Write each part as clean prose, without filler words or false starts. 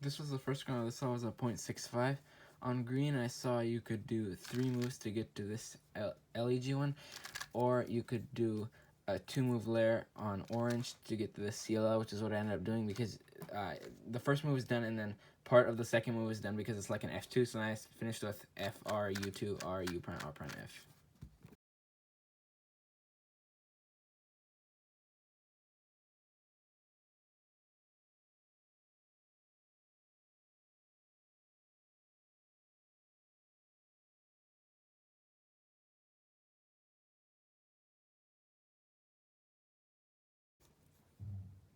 This was the first ground I saw was a 0.65. On green, I saw you could do 3 moves to get to this LEG one, or you could do a 2-move layer on orange to get to the CLL, which is what I ended up doing because the first move was done and then part of the second move was done because it's like an F2, so I finished with F, R, U2, R, U prime, R prime, F.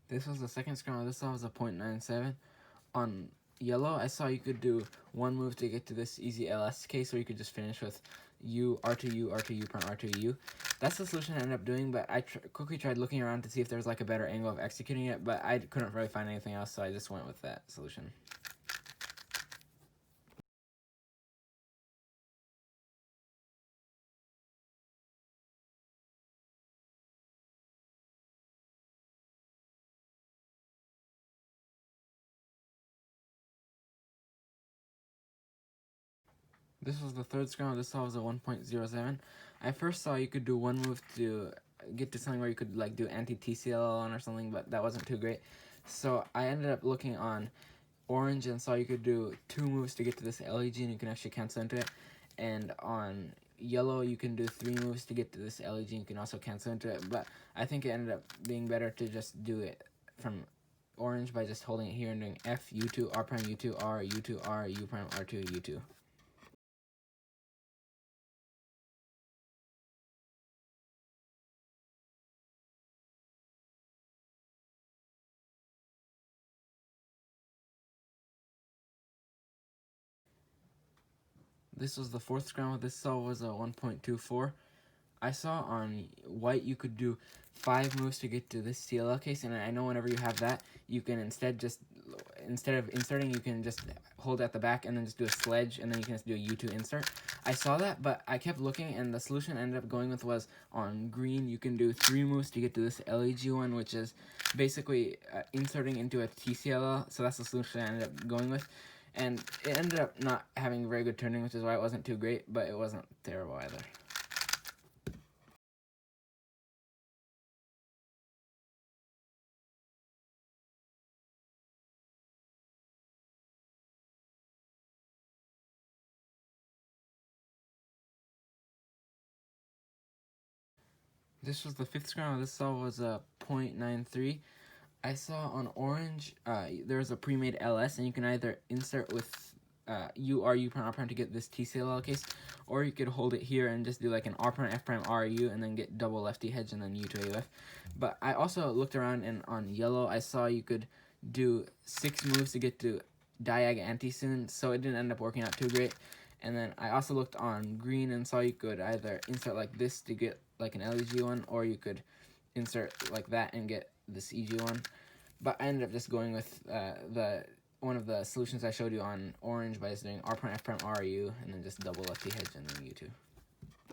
This was the second scroll. This was a 0.97. On yellow, I saw you could do 1 move to get to this easy LS case, or you could just finish with U, R2U, R2U prime, R2U. That's the solution I ended up doing, but I quickly tried looking around to see if there was like a better angle of executing it, but I couldn't really find anything else, so I just went with that solution. This was the third scroll. This was a 1.07. I first saw you could do 1 move to get to something where you could like do anti-TCL on or something, but that wasn't too great. So I ended up looking on orange and saw you could do 2 moves to get to this LEG and you can actually cancel into it. And on yellow, you can do 3 moves to get to this LEG and you can also cancel into it. But I think it ended up being better to just do it from orange by just holding it here and doing F, U2, R prime, U2, R, U2, R, U prime, R2, U2. This was the fourth scramble. This cell was a 1.24. I saw on white you could do 5 moves to get to this CLL case, and I know whenever you have that, you can instead of inserting, you can just hold at the back and then just do a sledge, and then you can just do a U2 insert. I saw that, but I kept looking, and the solution I ended up going with was on green, you can do 3 moves to get to this LEG one, which is basically inserting into a TCLL, so that's the solution I ended up going with. And it ended up not having very good turning, which is why it wasn't too great, but it wasn't terrible either. This was the fifth scramble. This cell was a 0.93. I saw on orange, there was a pre-made LS, and you can either insert with U, R, U prime, R prime to get this TCLL case, or you could hold it here and just do like an R prime, F prime, R, U, and then get double lefty hedge and then U to AUF. But I also looked around, and on yellow, I saw you could do 6 moves to get to diag anti-soon, so it didn't end up working out too great. And then I also looked on green and saw you could either insert like this to get like an LEG one, or you could insert like that and get this EG one. But I ended up just going with the one of the solutions I showed you on orange by just doing R prime, F prime, RU, and then just double lefty hedge and then U2.